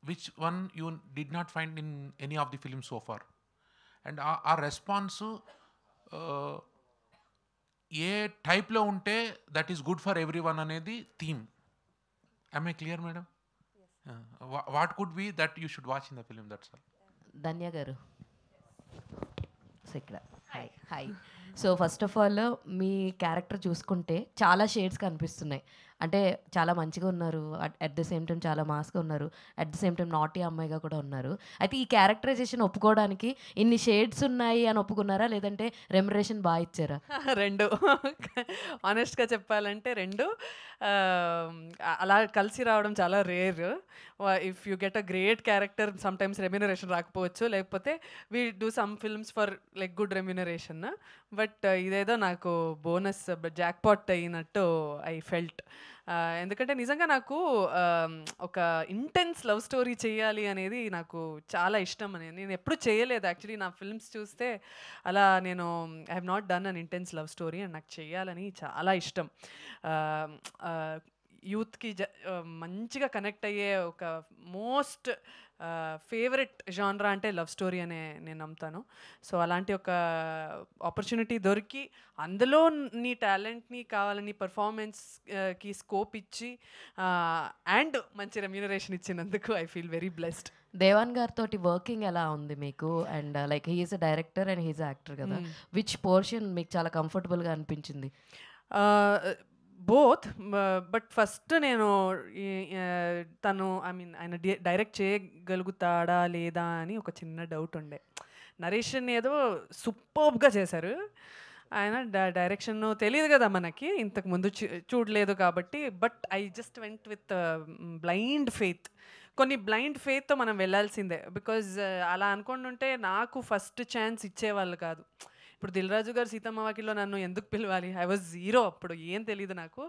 which one you did not find in any of the film so far. And ఆ రెస్పాన్సు ఏ టైప్లో ఉంటే that is good for everyone అనేది theme. I clear madam? What could be that you should watch in the film, that's all. Dhanya గారు. So ఇక్కడ hi hi. So first of all me character చూసుకుంటే చాలా shades కనిపిస్తున్నాయి. అంటే చాలా మంచిగా ఉన్నారు, అట్ ద సేమ్ టైం చాలా మాస్గా ఉన్నారు, at the same time naughty అమ్మాయిగా కూడా ఉన్నారు. అయితే ఈ క్యారెక్టరైజేషన్ ఒప్పుకోవడానికి ఇన్ని షేడ్స్ ఉన్నాయి అని ఒప్పుకున్నారా, లేదంటే రెమ్యునరేషన్ బాగా ఇచ్చారా? రెండు. ఆనెస్ట్గా చెప్పాలంటే రెండు. అలా కలిసి రావడం చాలా rare. If you get a great character some times remuneration రాకపోవచ్చు, లేకపోతే we do some films for like good remuneration. But but ఇదేదో నాకు బోనస్ జాక్పాట్ అయినట్టు ఐ ఫెల్ట్. ఎందుకంటే నిజంగా నాకు ఒక ఇంటెన్స్ లవ్ స్టోరీ చేయాలి అనేది నాకు చాలా ఇష్టం. నేను ఎప్పుడు చేయలేదు యాక్చువల్లీ. నా ఫిల్మ్స్ చూస్తే అలా నేను I have not done an intense love story and నాకు చేయాలని చాలా ఇష్టం. యూత్కి మంచిగా కనెక్ట్ అయ్యే ఒక మోస్ట్ ఫేవరెట్ జానరా అంటే లవ్ స్టోరీ అనే నేను నమ్ముతాను. సో అలాంటి ఒక ఆపర్చునిటీ దొరికి అందులో నీ టాలెంట్ని కావాలని పర్ఫార్మెన్స్కి స్కోప్ ఇచ్చి అండ్ మంచి రెమ్యూనరేషన్ ఇచ్చినందుకు I feel very blessed. Devan గారితో వర్కింగ్ ఎలా ఉంది మీకు? And like he's a director and he's actor కదా, విచ్ పోర్షన్ మీకు చాలా కంఫర్టబుల్గా అనిపించింది? బోత్, బట్ ఫస్ట్ నేను తను ఐ మీన్ ఆయన డైరెక్ట్ చేయగలుగుతాడా లేదా అని ఒక చిన్న డౌట్ ఉండే. నరేషన్ ఏదో సూపర్బ్గా చేశారు ఆయన. డైరెక్షన్ తెలియదు కదా మనకి, ఇంతకు ముందు చూడలేదు కాబట్టి. But I just went with blind faith. కొన్ని బ్లైండ్ ఫెయిత్తో మనం వెళ్ళాల్సిందే. బికాజ్ అలా అనుకోండి ఉంటే నాకు ఫస్ట్ ఛాన్స్ ఇచ్చేవాళ్ళు కాదు. ఇప్పుడు దిల్రాజు గారు సీతమ్మ వాకిట్లో నన్ను ఎందుకు పిలవాలి? ఐ వాజ్ జీరో, అప్పుడు ఏం తెలియదు నాకు.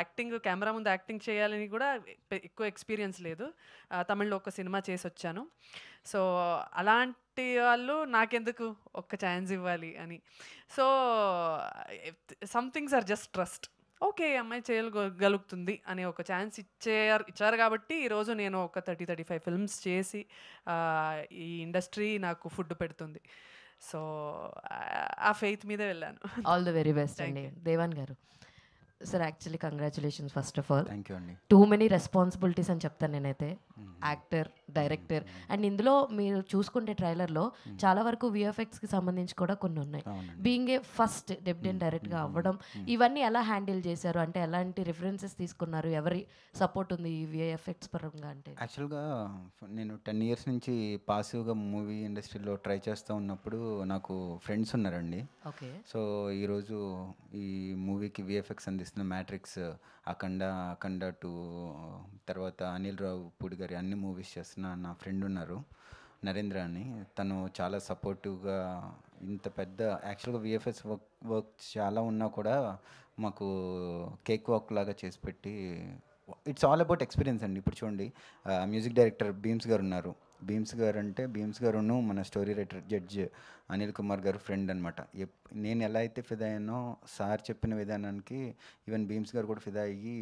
యాక్టింగ్, కెమెరా ముందు యాక్టింగ్ చేయాలని కూడా ఎక్కువ ఎక్స్పీరియన్స్ లేదు. తమిళ్లో ఒక సినిమా చేసి వచ్చాను. సో అలాంటి వాళ్ళు నాకెందుకు ఒక్క ఛాన్స్ ఇవ్వాలి అని. So some things are just trust. Okay, అమ్మాయి చేయగలుగుతుంది అనే ఒక ఛాన్స్ ఇచ్చారు కాబట్టి ఈరోజు నేను ఒక 30-35 ఫిల్మ్స్ చేసి ఈ ఇండస్ట్రీ నాకు ఫుడ్ పెడుతుంది. సో ఆ ఫెయిత్ మీదే వెళ్ళాను. ఆల్ ది వెరీ బెస్ట్ అండి. దేవాన్ గారు sir, actually congratulations first of all. Thank you అండి. టూ మెనీ రెస్పాన్సిబిలిటీస్ అని చెప్తాను నేనైతే, యాక్టర్, డైరెక్టర్. అండ్ ఇందులో మీరు చూసుకుంటే ట్రైలర్లో చాలా వరకు విఎఫ్ఎక్స్కి సంబంధించి కూడా కొన్ని ఉన్నాయి. బీయింగ్ ఏ ఫస్ట్ డెబ్యూటెంట్ డైరెక్ట్గా అవ్వడం, ఇవన్నీ ఎలా హ్యాండిల్ చేశారు? అంటే ఎలాంటి రిఫరెన్సెస్ తీసుకున్నారు? ఎవరి సపోర్ట్ ఉంది ఈ విఎఫ్ఎక్స్ పరంగా? అంటే యాక్చువల్గా నేను 10 years నుంచి పాసివ్గా మూవీ ఇండస్ట్రీలో ట్రై చేస్తూ ఉన్నప్పుడు నాకు ఫ్రెండ్స్ ఉన్నారండి. ఓకే. సో ఈరోజు ఈ మూవీకి విఎఫ్ఎక్స్ అందిస్తున్న మ్యాట్రిక్స్, అఖండ 2, తర్వాత అనిల్ రావుపూడి గారి అన్ని మూవీస్ చేస్తున్న నా ఫ్రెండ్ ఉన్నారు నరేంద్ర అని. తను చాలా సపోర్టివ్గా, ఇంత పెద్ద యాక్చువల్గా విఎఫ్ఎక్స్ వర్క్ చాలా ఉన్నా కూడా మాకు కేక్ వాక్ లాగా చేసి పెట్టి, ఇట్స్ ఆల్ అబౌట్ ఎక్స్పీరియన్స్ అండి. ఇప్పుడు చూడండి, మ్యూజిక్ డైరెక్టర్ భీమ్స్ గారు ఉన్నారు. భీమ్స్ గారును మన story writer judge Anil Kumar గారు ఫ్రెండ్ అనమాట. నేను ఎలా అయితే ఫిదా అయ్యానో సార్ చెప్పిన విధానానికి ఈవెన్ భీమ్స్ గారు కూడా ఫిదా అయ్యి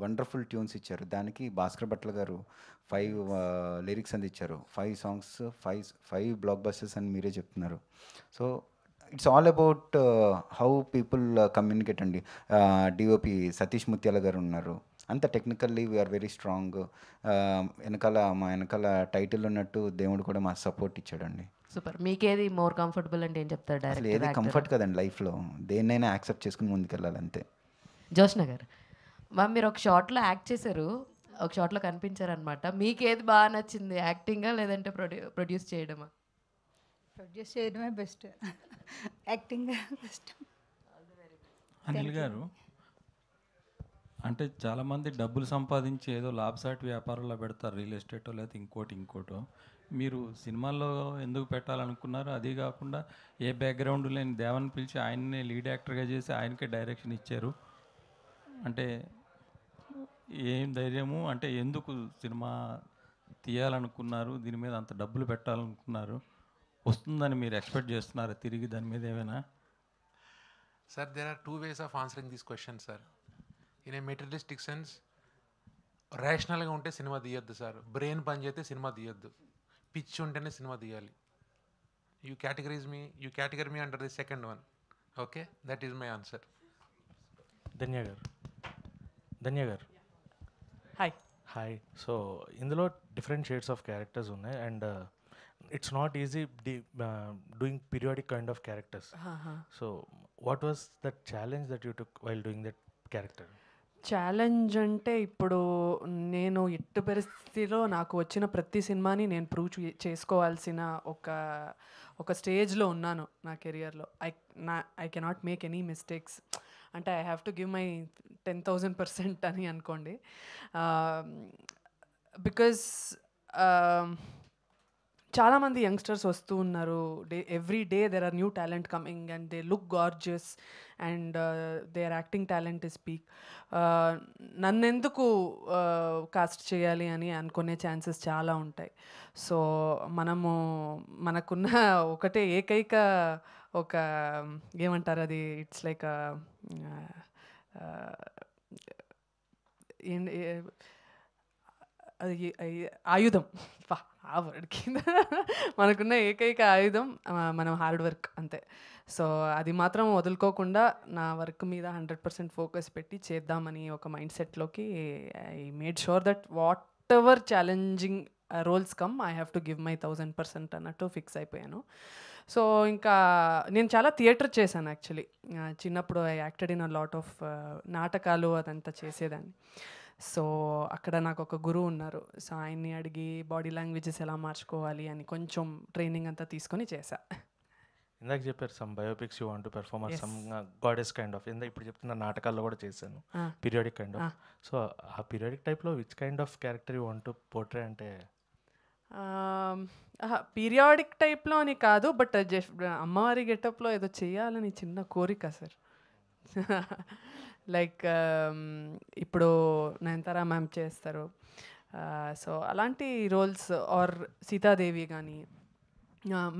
వండర్ఫుల్ ట్యూన్స్ ఇచ్చారు. దానికి భాస్కర్ భట్ల గారు 5 లిరిక్స్ అందించారు. 5 songs, 5 బ్లాక్ బస్టర్స్ అని మీరే చెప్తున్నారు. So it's all about how people communicate అండి. డిఓపి సతీష్ ముత్యాల గారు ఉన్నారు. అంత టెక్నికల్లీ వీఆర్ వెరీ స్ట్రాంగ్. మా వెనకాల టైటిల్ ఉన్నట్టు దేవుడు కూడా మా సపోర్ట్ ఇచ్చాడండి. సూపర్. మీకేది మోర్ కంఫర్టబుల్ అంటే ఏం చెప్తారు? అసలు ఏది కంఫర్ట్ కదండి లైఫ్లో, దేన్నైనా యాక్సెప్ట్ చేసుకుని ముందుకెళ్ళాలి అంతే. జోష్న గారు, మ్యామ్ మీరు ఒక షార్ట్లో యాక్ట్ చేశారు, ఒక షార్ట్లో కనిపించారు అనమాట. మీకేది బాగా నచ్చింది, యాక్టింగా లేదంటే ప్రొడ్యూస్ చేయడమా? ప్రొడ్యూస్ చేయడమే బెస్ట్, యాక్టింగ్ బెస్ట్. అనిల్ గారు, అంటే చాలామంది డబ్బులు సంపాదించి ఏదో లాభసాటి వ్యాపారంలో పెడతారు, రియల్ ఎస్టేటో లేదా ఇంకోటో. మీరు సినిమాల్లో ఎందుకు పెట్టాలనుకున్నారు? అది కాకుండా ఏ బ్యాక్గ్రౌండ్ లేని దేవన్ పిలిచి ఆయన్నే లీడ్ యాక్టర్గా చేసి ఆయనకే డైరెక్షన్ ఇచ్చారు. అంటే ఏం ధైర్యము? అంటే ఎందుకు సినిమా తీయాలనుకున్నారు? దీని మీద అంత డబ్బులు పెట్టాలనుకున్నారు? వస్తుందని మీరు ఎక్స్పెక్ట్ చేస్తున్నారా తిరిగి దాని మీద ఏమైనా? Sir, there are 2 ways of answering this question, sir. In a materialistic sense, రేషనల్గా ఉంటే సినిమా తీయొద్దు సార్. బ్రెయిన్ పని చేస్తే సినిమా తీయొద్దు. పిచ్ ఉంటేనే సినిమా తీయాలి. You category me under the second one. Okay, that is my answer. Dhanya గారు హాయ్. సో ఇందులో డిఫరెంట్ షేడ్స్ ఆఫ్ క్యారెక్టర్స్ ఉన్నాయి and it's not easy doing periodic kind of characters. So what was that challenge that you took while doing that character? Challenge అంటే ఇప్పుడు నేను ఎట్టి పరిస్థితిలో నాకు వచ్చిన ప్రతి సినిమాని నేను ప్రూవ్ చేసుకోవాల్సిన ఒక స్టేజ్లో ఉన్నాను నా కెరియర్లో. I cannot make any mistakes. అంటే I have to give my 10,000% అని అనుకోండి. బికాజ్ చాలామంది యంగ్స్టర్స్ వస్తూ ఉన్నారు. Every day there are new talent coming and they look gorgeous and their acting talent is peak. నన్నెందుకు కాస్ట్ చేయాలి అని అనుకునే ఛాన్సెస్ చాలా ఉంటాయి. సో మనకున్న ఒకటే ఏకైక ఒక ఏమంటారు అది, ఇట్స్ లైక్ అది ఆయుధం. ఆ వర్డ్కి మనకున్న ఏకైక ఆయుధం మనం హార్డ్ వర్క్ అంతే. సో అది మాత్రం వదులుకోకుండా నా వర్క్ మీద 100% ఫోకస్ పెట్టి చేద్దామని ఒక మైండ్ సెట్లోకి I made sure that whatever challenging roles come I have to give my 1000% అన్నట్టు ఫిక్స్ అయిపోయాను. సో ఇంకా నేను చాలా థియేటర్ చేశాను యాక్చువల్లీ. చిన్నప్పుడు I acted in a lot of నాటకాలు అదంతా చేసేదాన్ని. సో అక్కడ నాకు ఒక గురువు ఉన్నారు. సో ఆయన్ని అడిగి బాడీ లాంగ్వేజెస్ ఎలా మార్చుకోవాలి అని కొంచెం ట్రైనింగ్ అంతా తీసుకొని చేశా. ఇందాక చెప్పారు some biopics you want to perform or some goddess kind of. ఇప్పుడు చెప్తున్న నాటకాల్లో కూడా చేశాను పీరియాడిక్ కైండ్ ఆఫ్. సో ఆ పీరియాడిక్ టైప్లో which kind of character you want to portray అంటే? పీరియాడిక్ టైప్లో అని కాదు, బట్ అమ్మవారి గెటప్లో ఏదో చేయాలని చిన్న కోరిక సార్. లైక్ ఇప్పుడు నయనతార మ్యామ్ చేస్తారు. సో అలాంటి రోల్స్ ఆర్ సీతాదేవి కానీ,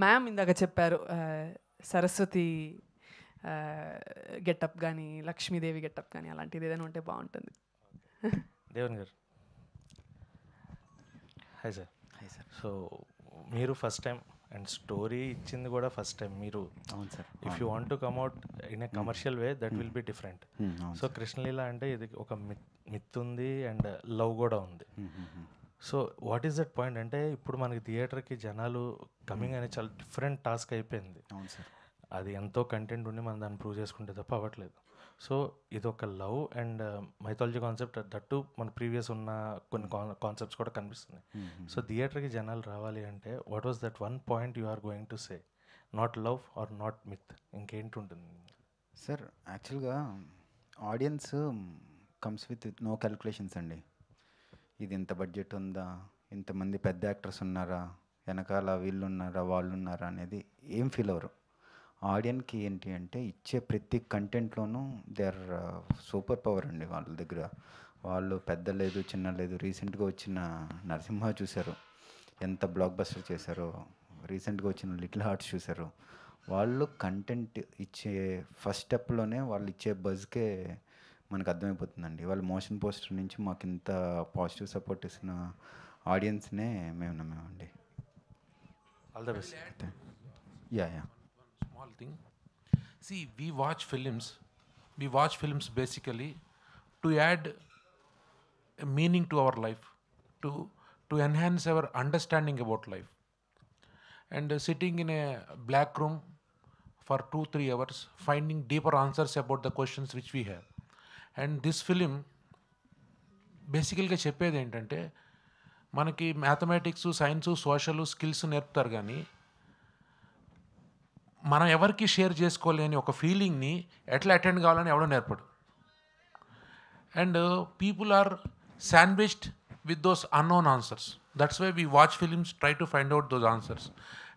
మ్యామ్ ఇందాక చెప్పారు సరస్వతి గెటప్ కానీ, లక్ష్మీదేవి గెటప్ కానీ, అలాంటిది ఏదైనా ఉంటే బాగుంటుంది. దేవన్ గారు hi sir. Hi sir. So మీరు ఫస్ట్ టైం అండ్ స్టోరీ ఇచ్చింది కూడా ఫస్ట్ టైం మీరు. అవును sir. If you want to come at in a commercial way that will be different. So Krishnaleela అంటే ఇది ఒక మిత్ ఉంది అండ్ లవ్ కూడా ఉంది. So what is that point అంటే ఇప్పుడు మనకి థియేటర్కి జనాలు కమింగ్ అనేది చాలా డిఫరెంట్ టాస్క్ అయిపోయింది. అవును సార్. అది ఎంతో కంటెంట్ ఉండి మనం దాన్ని ప్రూవ్ చేసుకుంటే తప్ప అవ్వట్లేదు. సో ఇది ఒక love and mythology concept that మన ప్రీవియస్ ఉన్న కొన్ని కాన్సెప్ట్స్ కూడా కనిపిస్తున్నాయి. సో థియేటర్కి జనాలు రావాలి అంటే what was that one point you are going to say? Not love or not myth, ఇంకేంటి ఉంటుంది సార్? యాక్చువల్గా audience comes with no calculations అండి. ఇది ఇంత బడ్జెట్ ఉందా, ఇంతమంది పెద్ద యాక్టర్స్ ఉన్నారా, వెనకాల వీళ్ళు ఉన్నారా వాళ్ళు ఉన్నారా అనేది ఏం ఫీల్ అవ్వరు. ఆడియన్కి ఏంటి అంటే ఇచ్చే ప్రతి కంటెంట్లోనూ దే ఆర్ సూపర్ పవర్ అండి వాళ్ళ దగ్గర. వాళ్ళు పెద్ద లేదు చిన్న లేదు. రీసెంట్గా వచ్చిన నరసింహ చూశారు, ఎంత బ్లాక్ బస్టర్ చేశారో. రీసెంట్గా వచ్చిన లిటిల్ హార్ట్స్ చూశారు. వాళ్ళు కంటెంట్ ఇచ్చే ఫస్ట్ స్టెప్లోనే వాళ్ళు ఇచ్చే బజ్కే మనకు అర్థమైపోతుందండి. వాళ్ళు మోషన్ పోస్టర్ నుంచి మాకు ఇంత పాజిటివ్ సపోర్ట్ ఇస్తున్న ఆడియన్స్నే మేము నమ్మామండి. All the best. Yeah. Small thing. See, we watch films basically to add a meaning to our life, to enhance our understanding about life. And sitting in a black room for 2-3 hours, finding deeper answers about the questions which we have. And this film బేసికల్గా చెప్పేది ఏంటంటే మనకి mathematics, science, social skills నేర్పుతారు కానీ మనం ఎవరికి share చేసుకోలేని ఒక ఫీలింగ్ని ఎట్లా అటెండ్ కావాలని ఎవడో నేర్పడు. And people are sandwiched with those unknown answers. That's why we watch films, try to find out those answers.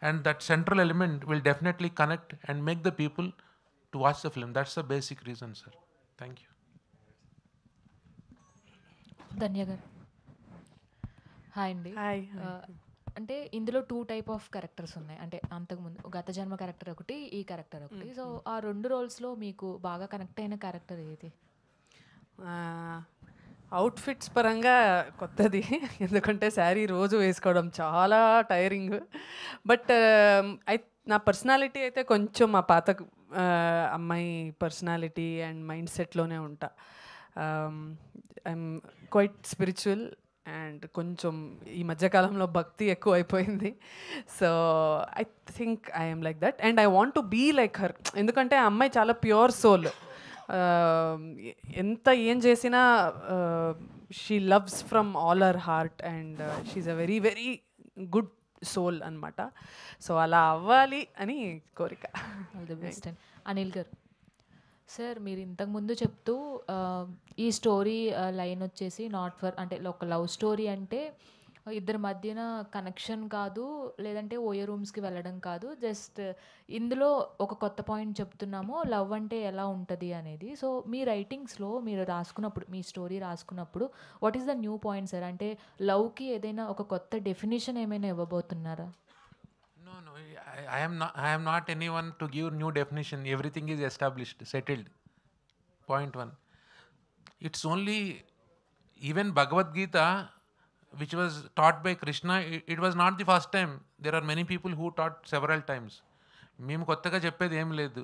And that central element will definitely connect and make the people to watch the film. That's the basic reason sir. Thank you. Dhanya గారు hi అండి. అంటే ఇందులో 2 type of characters ఉన్నాయి. అంటే అంతకుముందు గత జన్మ character ఒకటి, ఈ క్యారెక్టర్ ఒకటి. సో ఆ 2 రోల్స్లో మీకు బాగా కనెక్ట్ అయిన క్యారెక్టర్ ఏది? అవుట్ఫిట్స్ పరంగా కొత్తది, ఎందుకంటే శారీ రోజు వేసుకోవడం చాలా టైరింగ్. బట్ నా పర్సనాలిటీ అయితే కొంచెం మా పాత అమ్మాయి పర్సనాలిటీ అండ్ మైండ్ సెట్లోనే ఉంటా. ఐఎమ్ క్వైట్ స్పిరిచువల్ అండ్ కొంచెం ఈ మధ్యకాలంలో భక్తి ఎక్కువ అయిపోయింది. So I think I'm like that and I want to be like her. ఎందుకంటే ఆ అమ్మాయి చాలా ప్యూర్ సోల్. ఎంత ఏం చేసినా she loves from all her heart and she's a very very good soul అనమాట. సో అలా అవ్వాలి అని కోరిక. All the best. అనిల్ గారు సార్, మీరు ఇంతకుముందు చెప్తూ ఈ స్టోరీ లైన్ వచ్చేసి నాట్ ఫర్ అంటే ఒక లవ్ స్టోరీ అంటే ఇద్దరి మధ్యన కనెక్షన్ కాదు, లేదంటే ఓయో రూమ్స్కి వెళ్ళడం కాదు, జస్ట్ ఇందులో ఒక కొత్త పాయింట్ చెప్తున్నాము, లవ్ అంటే ఎలా ఉంటుంది అనేది. సో మీ రైటింగ్స్లో మీరు రాసుకున్నప్పుడు, మీ స్టోరీ రాసుకున్నప్పుడు what is the new point sir? అంటే లవ్కి ఏదైనా ఒక కొత్త డెఫినేషన్ ఏమైనా ఇవ్వబోతున్నారా? No, no, I am not anyone to give new definition. Everything is established, settled. Point one. It's only even Bhagavad Gita, which was taught by Krishna, it was not the first time. There are many people who taught several times. మేము కొత్తగా చెప్పేది ఏం లేదు.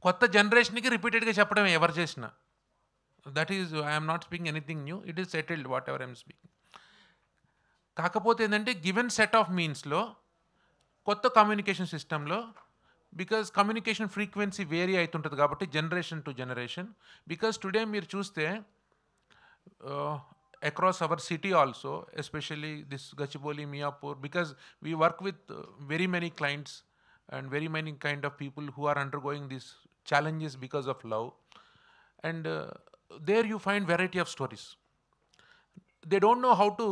కొత్త జనరేషన్కి రిపీటెడ్గా చెప్పడం ఎవరు చేసినా. That is I'm not speaking anything new, it is settled what ever I'm speaking. కాకపోతే ఏంటంటే గివెన్ సెట్ ఆఫ్ మీన్స్లో కొత్త కమ్యూనికేషన్ సిస్టంలో, బికాజ్ కమ్యూనికేషన్ ఫ్రీక్వెన్సీ వేరీ అవుతుంటుంది కాబట్టి generation to generation. Because today మీరు చూస్తే across our city also, especially this Gachibowli, Miapur, because we work with very many clients and very many kind of people who are undergoing these challenges because of love. And there you find variety of stories. They don't know how to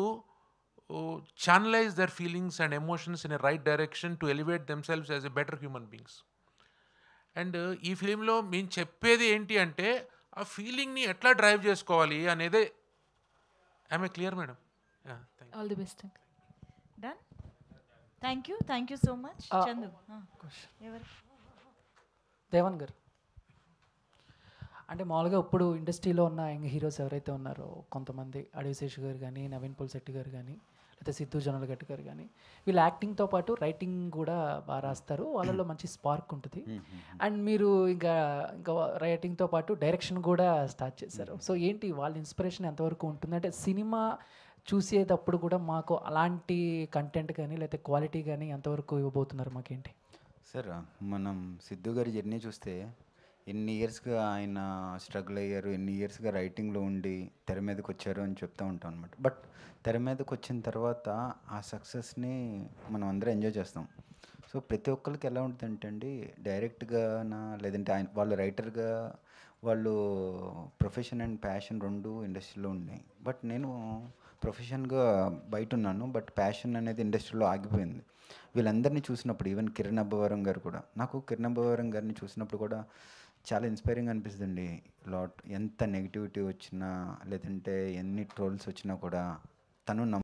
channelize their feelings and emotions in a right direction to elevate themselves as a better human beings. And ఈ ఫిలింలో మేము చెప్పేది ఏంటి అంటే ఆ ఫీలింగ్ని ఎట్లా drive చేసుకోవాలి అనేదే. I'm clear madam? All the best. Done. Thank you so much. Chandu ఎవరు? దేవన్ గారు, అంటే మామూలుగా ఇప్పుడు ఇండస్ట్రీలో ఉన్న యంగ్ హీరోస్ ఎవరైతే ఉన్నారో కొంతమంది, అడవిశేష్ గారు కానీ, నవీన్ పోల్శెట్టి గారు కానీ, లేకపోతే సిద్ధు జొన్నలగడ్డ గారు కానీ, వీళ్ళు యాక్టింగ్తో పాటు రైటింగ్ కూడా బాగా రాస్తారు, వాళ్ళలో మంచి స్పార్క్ ఉంటుంది. అండ్ మీరు ఇంకా రైటింగ్తో పాటు డైరెక్షన్ కూడా స్టార్ట్ చేశారు. సో ఏంటి వాళ్ళ ఇన్స్పిరేషన్ ఎంతవరకు ఉంటుంది? అంటే సినిమా చూసేటప్పుడు కూడా మాకు అలాంటి కంటెంట్ కానీ లేకపోతే క్వాలిటీ కానీ ఎంతవరకు ఇవ్వబోతున్నారు మాకేంటి? సార్, మనం సిద్ధు గారి జర్నీ చూస్తే ఎన్ని ఇయర్స్గా ఆయన స్ట్రగుల్ అయ్యారు, ఎన్ని ఇయర్స్గా రైటింగ్లో ఉండి తెర మీదకి వచ్చారు అని చెప్తూ ఉంటాం అనమాట. బట్ తెర మీదకి వచ్చిన తర్వాత ఆ సక్సెస్ని మనం అందరం ఎంజాయ్ చేస్తాం. సో ప్రతి ఒక్కరికి ఎలా ఉంటుందంటే అండి, డైరెక్ట్గానా లేదంటే ఆయన వాళ్ళు రైటర్గా వాళ్ళు ప్రొఫెషన్ అండ్ ప్యాషన్ రెండు ఇండస్ట్రీలో ఉన్నాయి. బట్ నేను ప్రొఫెషన్గా బయట ఉన్నాను, బట్ ప్యాషన్ అనేది ఇండస్ట్రీలో ఆగిపోయింది. వీళ్ళందరినీ చూసినప్పుడు ఈవెన్ కిరణ్ అబ్బవరం గారు కూడా, నాకు కిరణ్ అబ్బవరం గారిని చూసినప్పుడు కూడా చాలా ఇన్స్పైరింగ్ అనిపిస్తుంది. ఎంత నెగిటివిటీ వచ్చినా లేదంటే ఎన్ని ట్రోల్స్ వచ్చినా కూడా తను